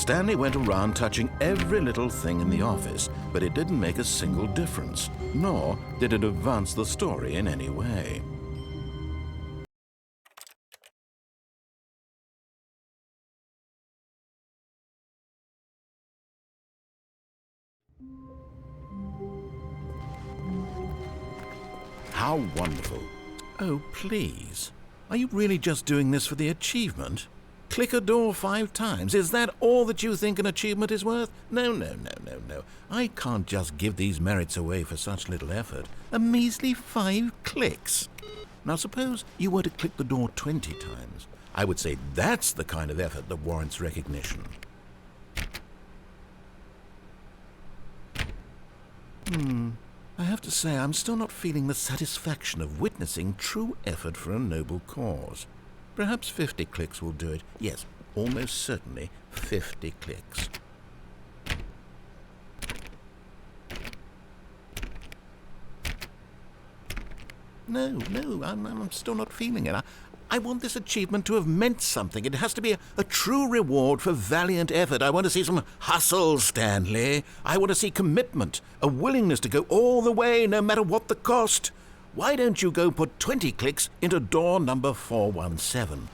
Stanley went around touching every little thing in the office, but it didn't make a single difference, nor did it advance the story in any way. How wonderful. Oh, please. Are you really just doing this for the achievement? Click a door 5 times. Is that all that you think an achievement is worth? No, no, no, no, no. I can't just give these merits away for such little effort. A measly 5 clicks. Now suppose you were to click the door 20 times. I would say that's the kind of effort that warrants recognition. I have to say I'm still not feeling the satisfaction of witnessing true effort for a noble cause. Perhaps 50 clicks will do it. Yes, almost certainly 50 clicks. No, I'm still not feeling it. I want this achievement to have meant something. It has to be a true reward for valiant effort. I want to see some hustle, Stanley. I want to see commitment, a willingness to go all the way, no matter what the cost. Why don't you go put 20 clicks into door number 417?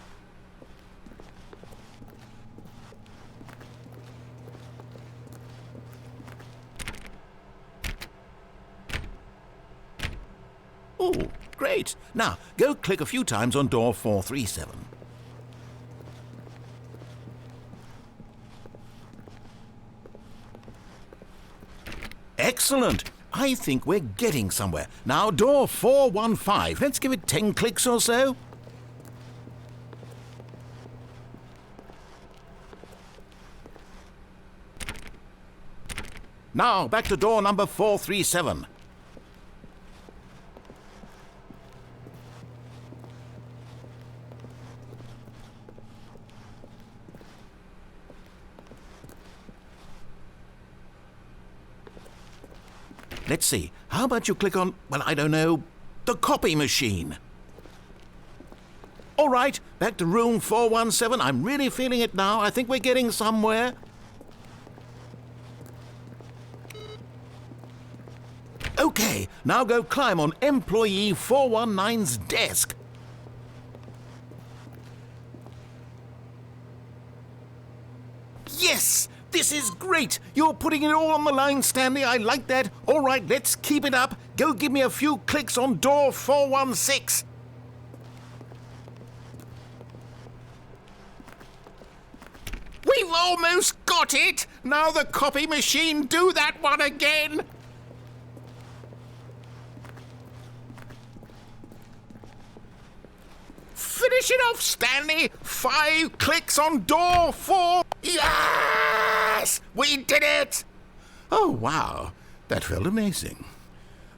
Oh, great. Now, go click a few times on door 437. Excellent. I think we're getting somewhere. Now, door 415. Let's give it 10 clicks or so. Now, back to door number 437. Let's see. How about you click on, well, I don't know, the copy machine? All right, back to room 417. I'm really feeling it now. I think we're getting somewhere. Okay, now go climb on employee 419's desk. Yes! This is great! You're putting it all on the line, Stanley. I like that. All right, let's keep it up. Go give me a few clicks on door 416. We've almost got it! Now the copy machine, do that one again! Finish it off, Stanley! 5 clicks on door 4. Yes! We did it! Oh, wow. That felt amazing.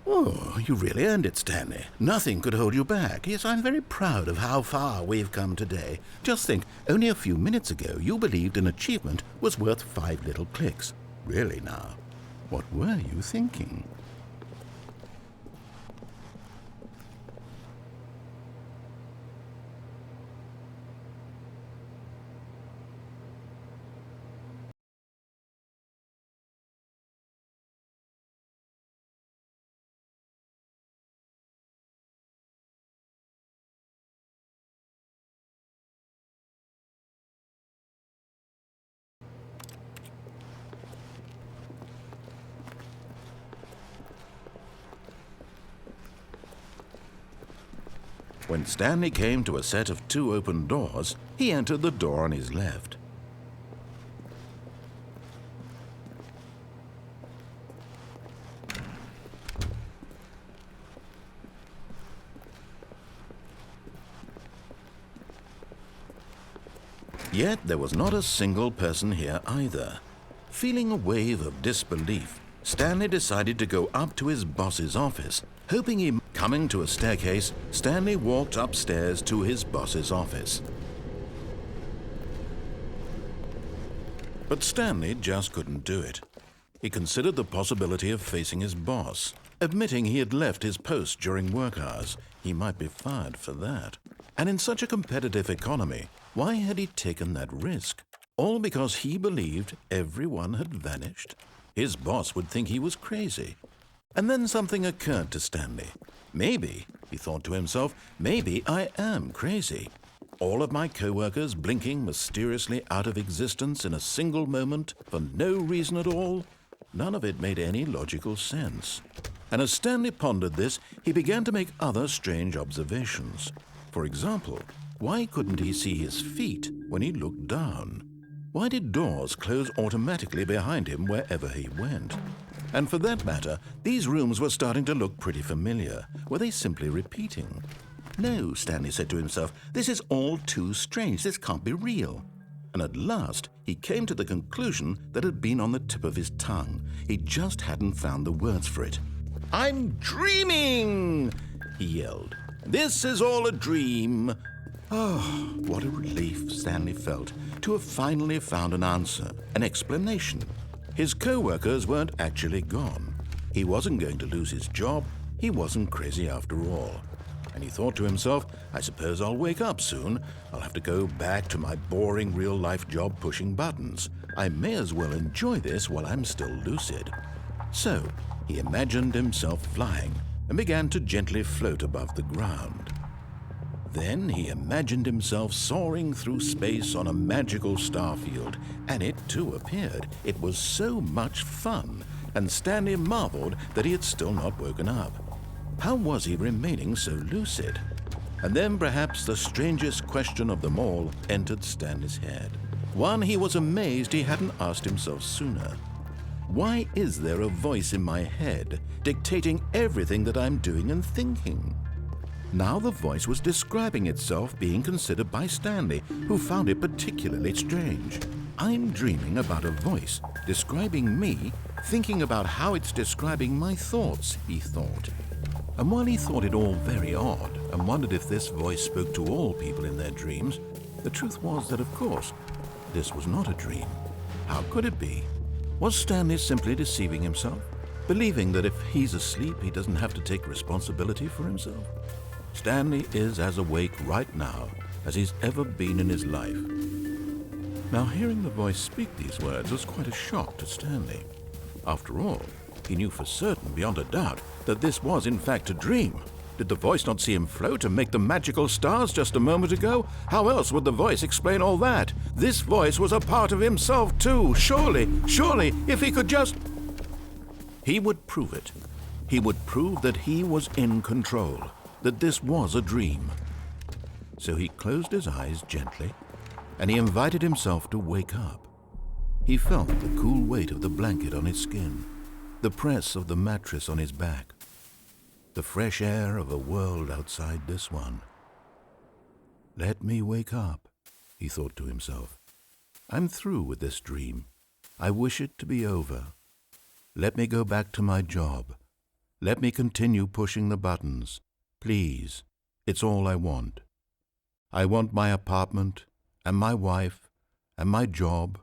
Oh, you really earned it, Stanley. Nothing could hold you back. Yes, I'm very proud of how far we've come today. Just think, only a few minutes ago you believed an achievement was worth 5 little clicks. Really now, what were you thinking? When Stanley came to a set of 2 open doors, he entered the door on his left. Yet there was not a single person here either. Feeling a wave of disbelief, Stanley decided to go up to his boss's office, hoping he... Coming to a staircase, Stanley walked upstairs to his boss's office. But Stanley just couldn't do it. He considered the possibility of facing his boss, admitting he had left his post during work hours. He might be fired for that. And in such a competitive economy, why had he taken that risk? All because he believed everyone had vanished. His boss would think he was crazy. And then something occurred to Stanley. Maybe, he thought to himself, maybe I am crazy. All of my co-workers blinking mysteriously out of existence in a single moment for no reason at all. None of it made any logical sense. And as Stanley pondered this, he began to make other strange observations. For example, why couldn't he see his feet when he looked down? Why did doors close automatically behind him wherever he went? And for that matter, these rooms were starting to look pretty familiar. Were they simply repeating? No, Stanley said to himself, this is all too strange. This can't be real. And at last, he came to the conclusion that had been on the tip of his tongue. He just hadn't found the words for it. "I'm dreaming!" he yelled. "This is all a dream." Oh, what a relief Stanley felt to have finally found an answer, an explanation. His co-workers weren't actually gone. He wasn't going to lose his job. He wasn't crazy after all. And he thought to himself, I suppose I'll wake up soon. I'll have to go back to my boring real-life job pushing buttons. I may as well enjoy this while I'm still lucid. So he imagined himself flying and began to gently float above the ground. Then he imagined himself soaring through space on a magical starfield, and it too appeared. It was so much fun, and Stanley marveled that he had still not woken up. How was he remaining so lucid? And then perhaps the strangest question of them all entered Stanley's head. One he was amazed he hadn't asked himself sooner. Why is there a voice in my head dictating everything that I'm doing and thinking? Now the voice was describing itself being considered by Stanley, who found it particularly strange. I'm dreaming about a voice describing me, thinking about how it's describing my thoughts, he thought. And while he thought it all very odd and wondered if this voice spoke to all people in their dreams, the truth was that, of course, this was not a dream. How could it be? Was Stanley simply deceiving himself, believing that if he's asleep, he doesn't have to take responsibility for himself? Stanley is as awake right now as he's ever been in his life. Now, hearing the voice speak these words was quite a shock to Stanley. After all, he knew for certain, beyond a doubt, that this was in fact a dream. Did the voice not see him float and make the magical stars just a moment ago? How else would the voice explain all that? This voice was a part of himself too. Surely, if he could just... He would prove it. He would prove that he was in control, that this was a dream. So he closed his eyes gently, and he invited himself to wake up. He felt the cool weight of the blanket on his skin, the press of the mattress on his back, the fresh air of a world outside this one. Let me wake up, he thought to himself. I'm through with this dream. I wish it to be over. Let me go back to my job. Let me continue pushing the buttons. Please, it's all I want. I want my apartment and my wife and my job.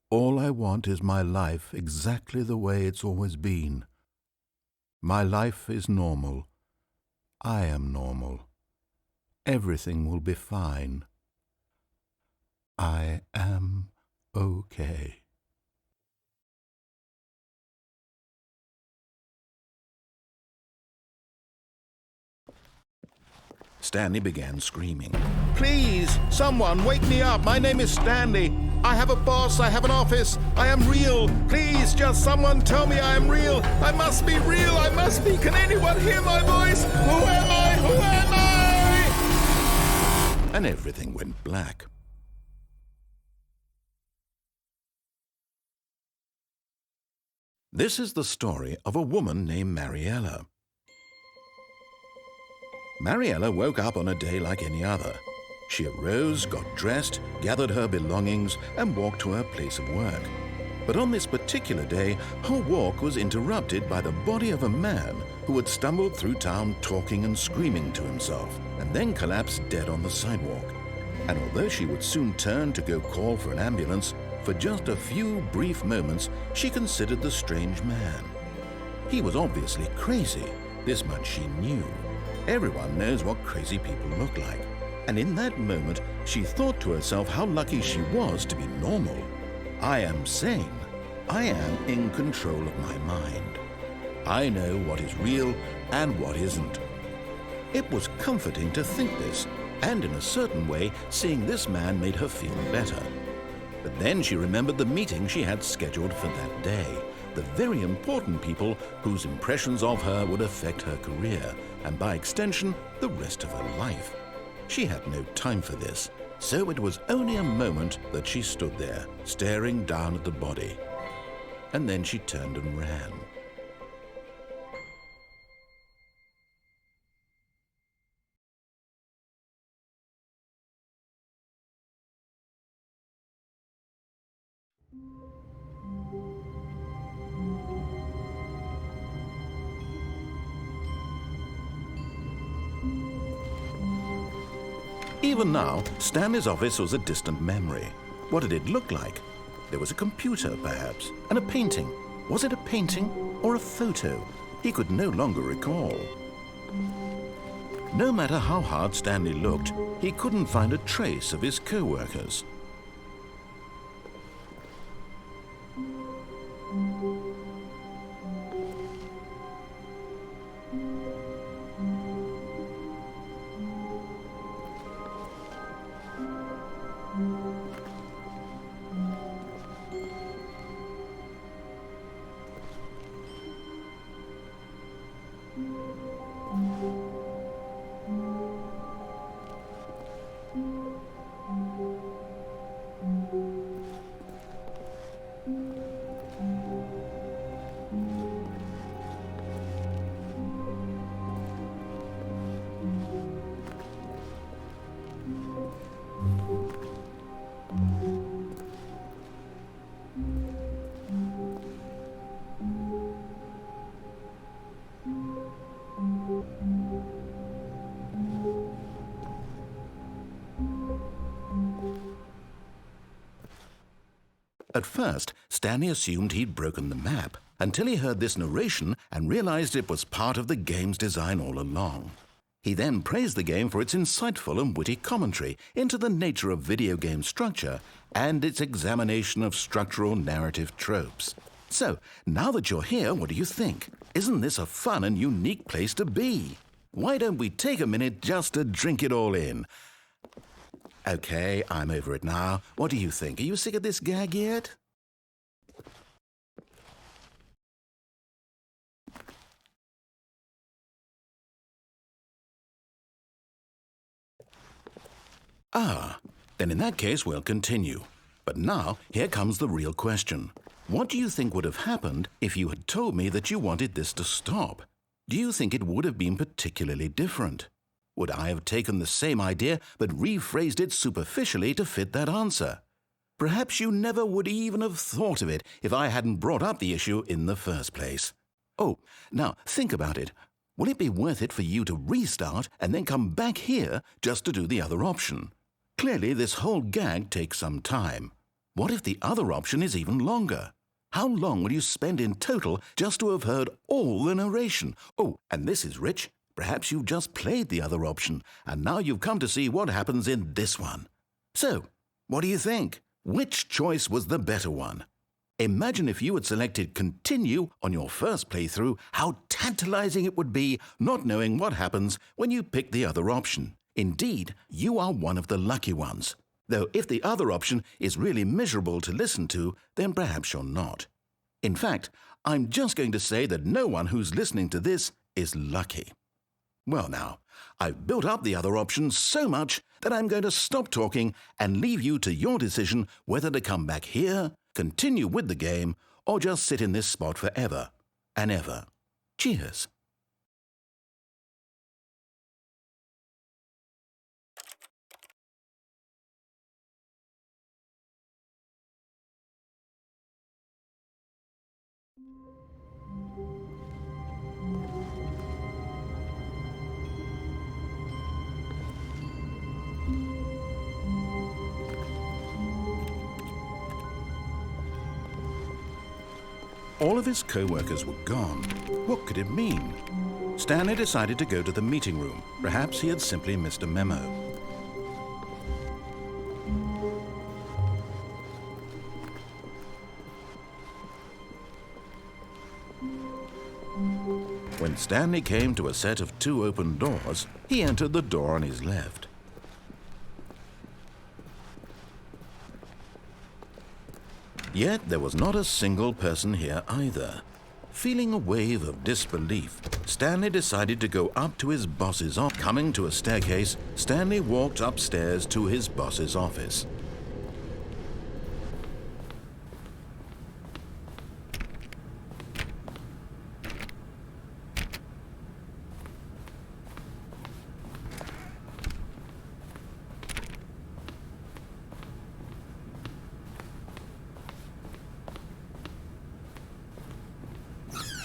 All I want is my life exactly the way it's always been. My life is normal. I am normal. Everything will be fine. I am okay. Stanley began screaming. Please, someone, wake me up. My name is Stanley. I have a boss. I have an office. I am real. Please, just someone tell me I am real. I must be real. I must be. Can anyone hear my voice? Who am I? Who am I? And everything went black. This is the story of a woman named Mariella. Mariella woke up on a day like any other. She arose, got dressed, gathered her belongings, and walked to her place of work. But on this particular day, her walk was interrupted by the body of a man who had stumbled through town talking and screaming to himself, and then collapsed dead on the sidewalk. And although she would soon turn to go call for an ambulance, for just a few brief moments, she considered the strange man. He was obviously crazy. This much she knew. Everyone knows what crazy people look like. And in that moment, she thought to herself how lucky she was to be normal. I am sane. I am in control of my mind. I know what is real and what isn't. It was comforting to think this, and in a certain way, seeing this man made her feel better. But then she remembered the meeting she had scheduled for that day, the very important people whose impressions of her would affect her career, and by extension, the rest of her life. She had no time for this, so it was only a moment that she stood there, staring down at the body. And then she turned and ran. Even now, Stanley's office was a distant memory. What did it look like? There was a computer, perhaps, and a painting. Was it a painting or a photo? He could no longer recall. No matter how hard Stanley looked, he couldn't find a trace of his co-workers. At first, Stanley assumed he'd broken the map, until he heard this narration and realized it was part of the game's design all along. He then praised the game for its insightful and witty commentary into the nature of video game structure and its examination of structural narrative tropes. So, now that you're here, what do you think? Isn't this a fun and unique place to be? Why don't we take a minute just to drink it all in? Okay, I'm over it now. What do you think? Are you sick of this gag yet? Then in that case we'll continue. But now, here comes the real question. What do you think would have happened if you had told me that you wanted this to stop? Do you think it would have been particularly different? Would I have taken the same idea but rephrased it superficially to fit that answer? Perhaps you never would even have thought of it if I hadn't brought up the issue in the first place. Oh, now think about it. Will it be worth it for you to restart and then come back here just to do the other option? Clearly, this whole gag takes some time. What if the other option is even longer? How long will you spend in total just to have heard all the narration? Oh, and this is rich. Perhaps you've just played the other option, and now you've come to see what happens in this one. So, what do you think? Which choice was the better one? Imagine if you had selected Continue on your first playthrough, how tantalizing it would be not knowing what happens when you pick the other option. Indeed, you are one of the lucky ones. Though if the other option is really miserable to listen to, then perhaps you're not. In fact, I'm just going to say that no one who's listening to this is lucky. Well now, I've built up the other option so much that I'm going to stop talking and leave you to your decision whether to come back here, continue with the game, or just sit in this spot forever and ever. Cheers. All of his co-workers were gone. What could it mean? Stanley decided to go to the meeting room. Perhaps he had simply missed a memo. When Stanley came to a set of 2 open doors, he entered the door on his left. Yet there was not a single person here either. Feeling a wave of disbelief, Stanley decided to go up to his boss's office. Coming to a staircase, Stanley walked upstairs to his boss's office.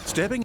Stepping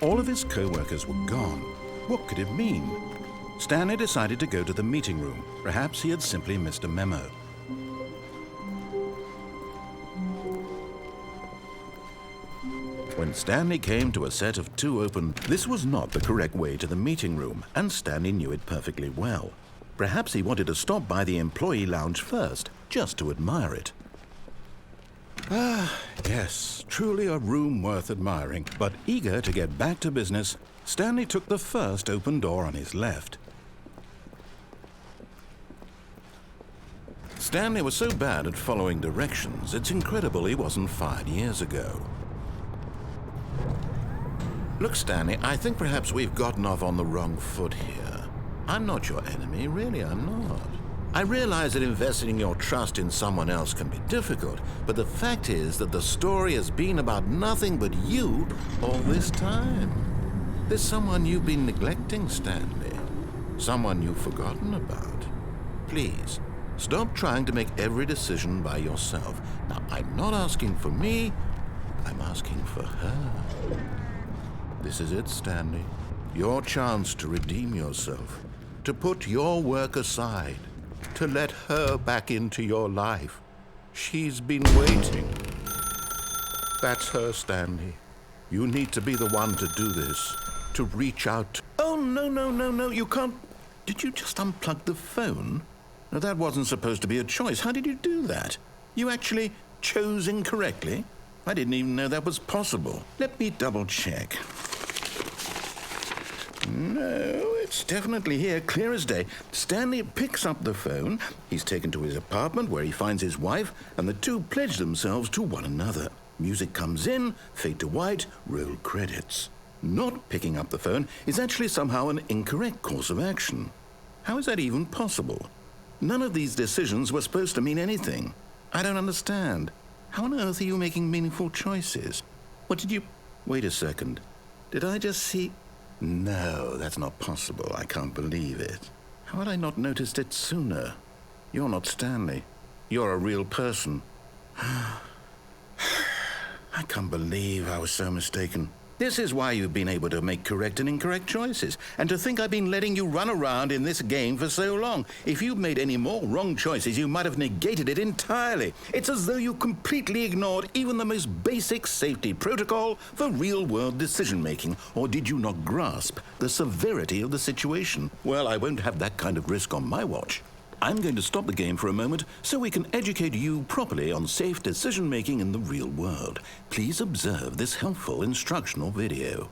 All of his co-workers were gone. What could it mean? Stanley decided to go to the meeting room. Perhaps he had simply missed a memo. When Stanley came to a set of 2 open, this was not the correct way to the meeting room, and Stanley knew it perfectly well. Perhaps he wanted to stop by the employee lounge first, just to admire it. Ah, yes, truly a room worth admiring. But eager to get back to business, Stanley took the first open door on his left. Stanley was so bad at following directions, it's incredible he wasn't fired years ago. Look, Stanley, I think perhaps we've gotten off on the wrong foot here. I'm not your enemy, really, I'm not. I realize that investing your trust in someone else can be difficult, but the fact is that the story has been about nothing but you all this time. There's someone you've been neglecting, Stanley. Someone you've forgotten about. Please, stop trying to make every decision by yourself. Now, I'm not asking for me, I'm asking for her. This is it, Stanley. Your chance to redeem yourself, to put your work aside, to let her back into your life. She's been waiting. That's her, Stanley. You need to be the one to do this, to reach out. Oh, no, you can't. Did you just unplug the phone? No, that wasn't supposed to be a choice. How did you do that? You actually chose incorrectly? I didn't even know that was possible. Let me double check. No, it's definitely here, clear as day. Stanley picks up the phone. He's taken to his apartment where he finds his wife, and the two pledge themselves to one another. Music comes in, fade to white, roll credits. Not picking up the phone is actually somehow an incorrect course of action. How is that even possible? None of these decisions were supposed to mean anything. I don't understand. How on earth are you making meaningful choices? What did you... Wait a second. Did I just see... No, that's not possible. I can't believe it. How had I not noticed it sooner? You're not Stanley. You're a real person. I can't believe I was so mistaken. This is why you've been able to make correct and incorrect choices. And to think I've been letting you run around in this game for so long. If you'd made any more wrong choices, you might have negated it entirely. It's as though you completely ignored even the most basic safety protocol for real-world decision-making. Or did you not grasp the severity of the situation? Well, I won't have that kind of risk on my watch. I'm going to stop the game for a moment so we can educate you properly on safe decision-making in the real world. Please observe this helpful instructional video.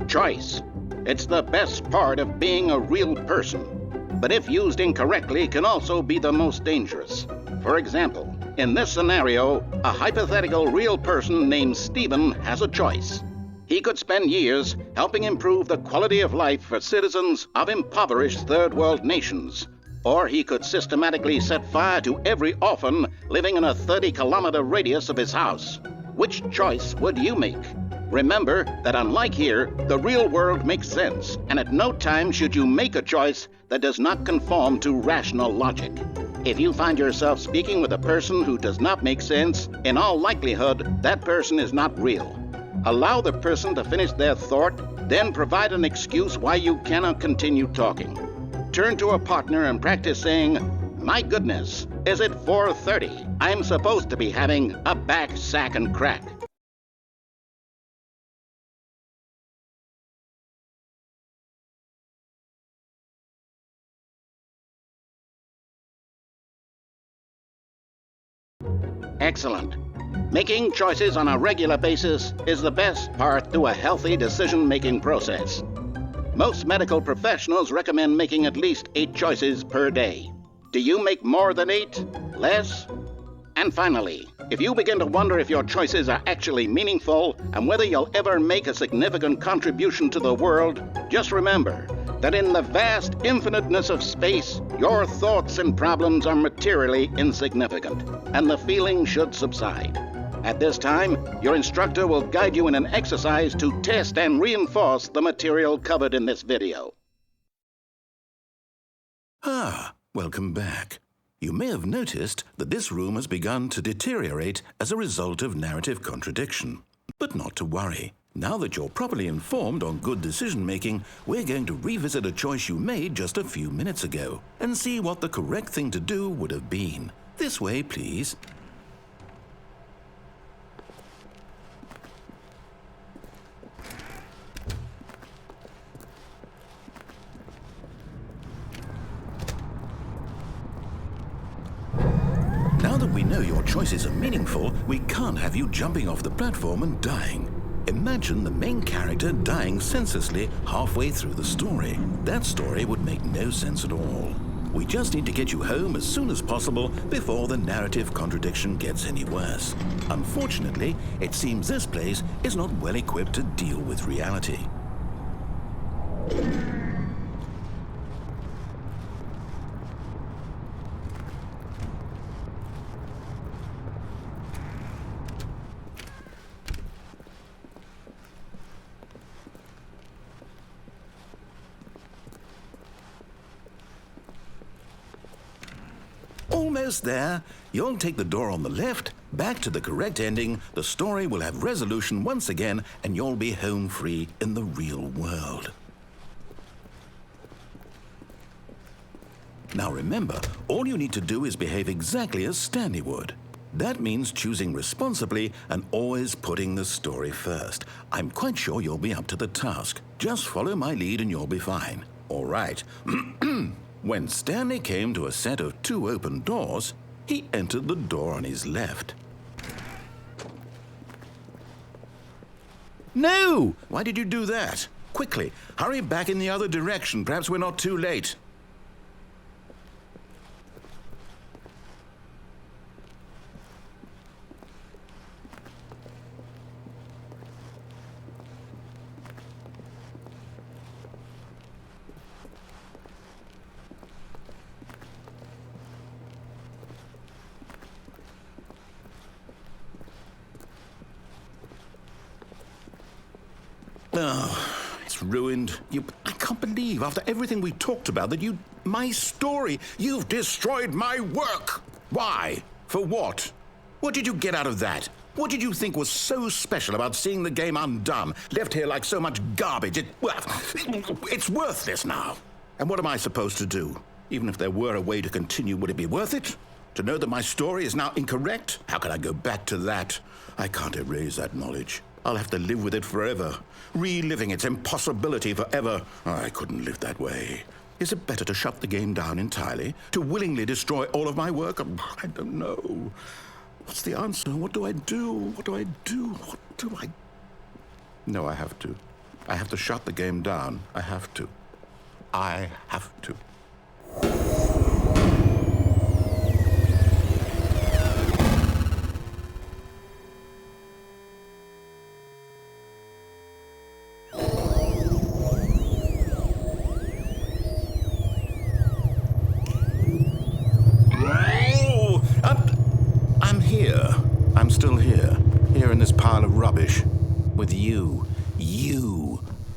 Choice. It's the best part of being a real person, but if used incorrectly can also be the most dangerous. For example, in this scenario, a hypothetical real person named Stephen has a choice. He could spend years helping improve the quality of life for citizens of impoverished third world nations. Or he could systematically set fire to every orphan living in a 30-kilometer radius of his house. Which choice would you make? Remember that unlike here, the real world makes sense, and at no time should you make a choice that does not conform to rational logic. If you find yourself speaking with a person who does not make sense, in all likelihood, that person is not real. Allow the person to finish their thought, then provide an excuse why you cannot continue talking. Turn to a partner and practice saying, "My goodness, is it 4:30? I'm supposed to be having a back, sack, and crack." Excellent. Making choices on a regular basis is the best part to a healthy decision-making process. Most medical professionals recommend making at least 8 choices per day. Do you make more than 8? Less? And finally, if you begin to wonder if your choices are actually meaningful and whether you'll ever make a significant contribution to the world, just remember that in the vast infiniteness of space, your thoughts and problems are materially insignificant, and the feeling should subside. At this time, your instructor will guide you in an exercise to test and reinforce the material covered in this video. Welcome back. You may have noticed that this room has begun to deteriorate as a result of narrative contradiction. But not to worry. Now that you're properly informed on good decision-making, we're going to revisit a choice you made just a few minutes ago and see what the correct thing to do would have been. This way, please. Now that we know your choices are meaningful, we can't have you jumping off the platform and dying. Imagine the main character dying senselessly halfway through the story. That story would make no sense at all. We just need to get you home as soon as possible before the narrative contradiction gets any worse. Unfortunately, it seems this place is not well equipped to deal with reality. Almost there. You'll take the door on the left, back to the correct ending, the story will have resolution once again, and you'll be home free in the real world. Now remember, all you need to do is behave exactly as Stanley would. That means choosing responsibly and always putting the story first. I'm quite sure you'll be up to the task. Just follow my lead and you'll be fine. All right. When Stanley came to a set of 2 open doors, he entered the door on his left. No! Why did you do that? Quickly, hurry back in the other direction. Perhaps we're not too late. Oh, it's ruined. I can't believe, after everything we talked about, that my story, you've destroyed my work. Why? For what? What did you get out of that? What did you think was so special about seeing the game undone, left here like so much garbage? It's worthless now. And what am I supposed to do? Even if there were a way to continue, would it be worth it? To know that my story is now incorrect? How can I go back to that? I can't erase that knowledge. I'll have to live with it forever, reliving its impossibility forever. I couldn't live that way. Is it better to shut the game down entirely? To willingly destroy all of my work? I don't know. What's the answer? What do I do? What do I do? What do I... No, I have to. I have to shut the game down. I have to. I have to. I'm still here in this pile of rubbish, with you,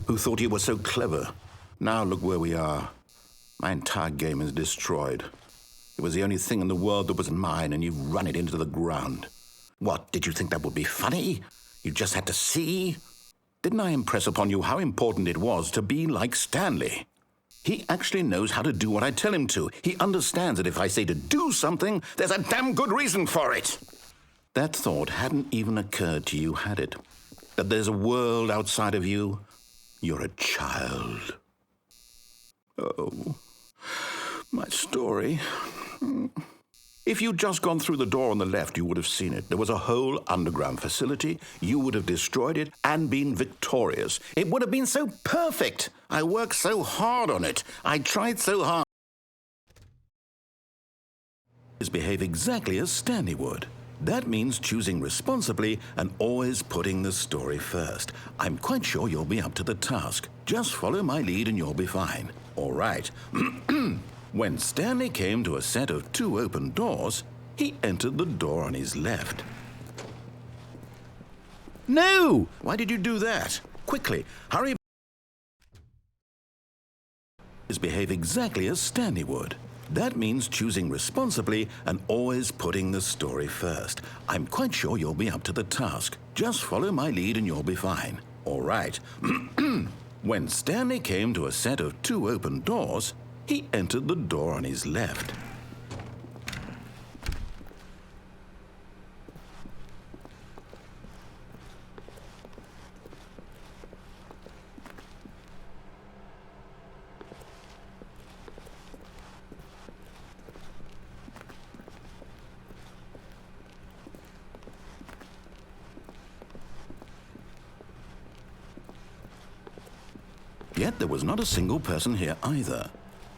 who thought you were so clever. Now look where we are. My entire game is destroyed. It was the only thing in the world that was mine, and you've run it into the ground. What, did you think that would be funny? You just had to see? Didn't I impress upon you how important it was to be like Stanley? He actually knows how to do what I tell him to. He understands that if I say to do something, there's a damn good reason for it. That thought hadn't even occurred to you, had it? That there's a world outside of you? You're a child. Oh, my story. If you'd just gone through the door on the left, you would have seen it. There was a whole underground facility. You would have destroyed it and been victorious. It would have been so perfect. I worked so hard on it. I tried so hard. Behave exactly as Stanley would. That means choosing responsibly and always putting the story first. I'm quite sure you'll be up to the task. Just follow my lead and you'll be fine. All right. When Stanley came to a set of 2 open doors, he entered the door on his left. No! Why did you do that? Quickly, hurry. Behave exactly as Stanley would. That means choosing responsibly and always putting the story first. I'm quite sure you'll be up to the task. Just follow my lead and you'll be fine. All right. When Stanley came to a set of 2 open doors, he entered the door on his left. Yet there was not a single person here either.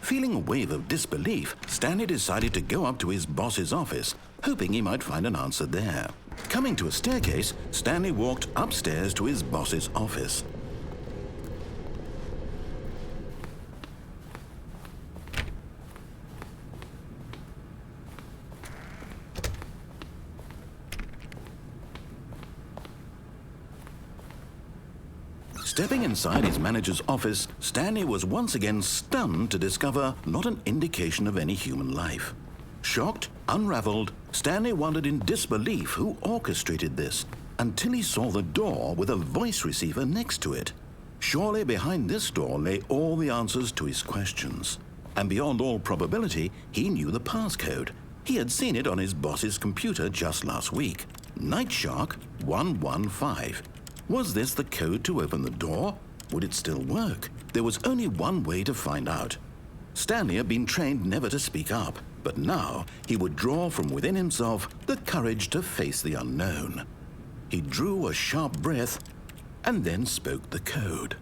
Feeling a wave of disbelief, Stanley decided to go up to his boss's office, hoping he might find an answer there. Coming to a staircase, Stanley walked upstairs to his boss's office. Stepping inside his manager's office, Stanley was once again stunned to discover not an indication of any human life. Shocked, unraveled, Stanley wondered in disbelief who orchestrated this, until he saw the door with a voice receiver next to it. Surely behind this door lay all the answers to his questions. And beyond all probability, he knew the passcode. He had seen it on his boss's computer just last week. Night Shark 115. Was this the code to open the door? Would it still work? There was only one way to find out. Stanley had been trained never to speak up, but now he would draw from within himself the courage to face the unknown. He drew a sharp breath and then spoke the code.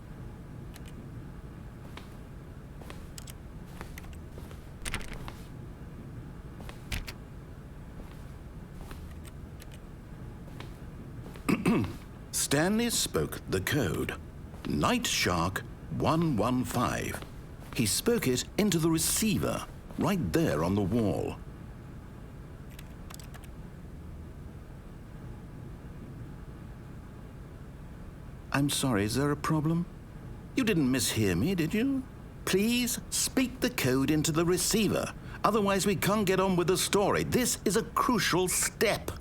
Stanley spoke the code. Night Shark 115. He spoke it into the receiver, right there on the wall. I'm sorry, is there a problem? You didn't mishear me, did you? Please speak the code into the receiver. Otherwise, we can't get on with the story. This is a crucial step.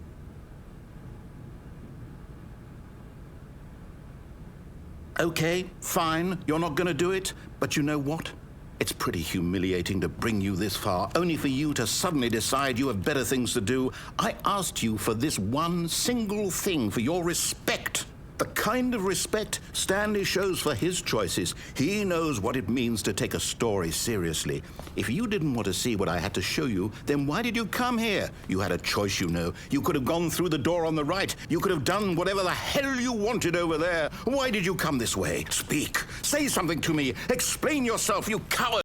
Okay, fine, you're not going to do it, but you know what? It's pretty humiliating to bring you this far, only for you to suddenly decide you have better things to do. I asked you for this one single thing, for your respect. The kind of respect Stanley shows for his choices. He knows what it means to take a story seriously. If you didn't want to see what I had to show you, then why did you come here? You had a choice, you know. You could have gone through the door on the right. You could have done whatever the hell you wanted over there. Why did you come this way? Speak. Say something to me. Explain yourself, you coward.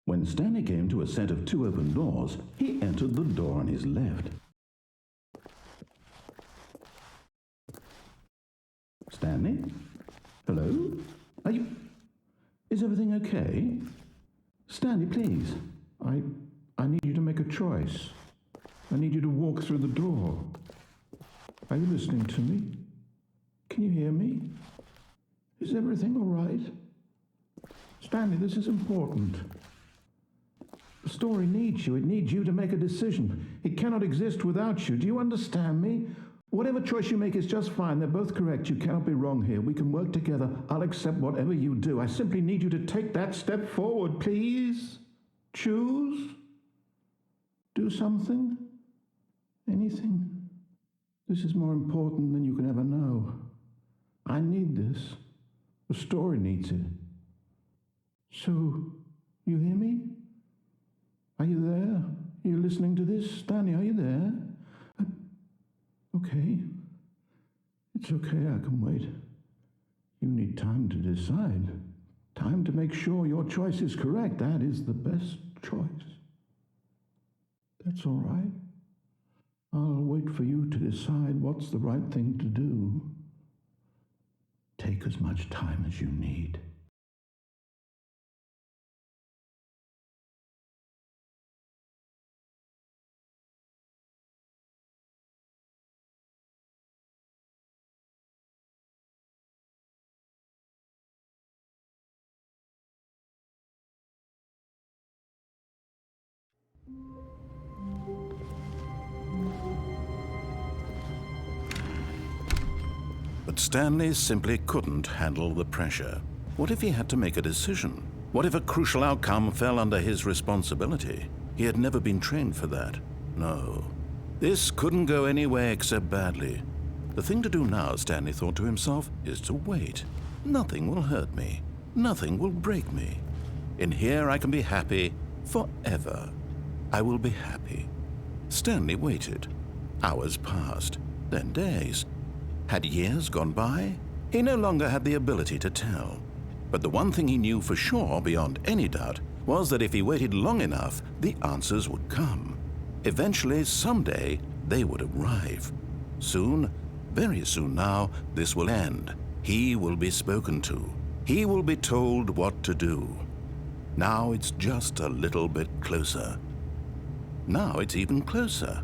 When Stanley came to a set of 2 open doors, he entered the door on his left. Stanley? Hello? Is everything okay? Stanley, please. I need you to make a choice. I need you to walk through the door. Are you listening to me? Can you hear me? Is everything all right? Stanley, this is important. The story needs you. It needs you to make a decision. It cannot exist without you. Do you understand me? Whatever choice you make is just fine. They're both correct. You cannot be wrong here. We can work together. I'll accept whatever you do. I simply need you to take that step forward, please. Choose. Do something. Anything. This is more important than you can ever know. I need this. The story needs it. So, you hear me? Are you there? Are you listening to this? Stanley, are you there? Okay. It's okay, I can wait. You need time to decide. Time to make sure your choice is correct. That is the best choice. That's all right. I'll wait for you to decide what's the right thing to do. Take as much time as you need. But Stanley simply couldn't handle the pressure. What if he had to make a decision? What if a crucial outcome fell under his responsibility? He had never been trained for that. No. This couldn't go any way except badly. The thing to do now, Stanley thought to himself, is to wait. Nothing will hurt me. Nothing will break me. In here I can be happy forever. I will be happy. Stanley waited. Hours passed, then days. Had years gone by? He no longer had the ability to tell. But the one thing he knew for sure, beyond any doubt, was that if he waited long enough, the answers would come. Eventually, someday, they would arrive. Soon, very soon now, this will end. He will be spoken to. He will be told what to do. Now it's just a little bit closer. Now it's even closer.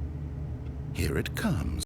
Here it comes.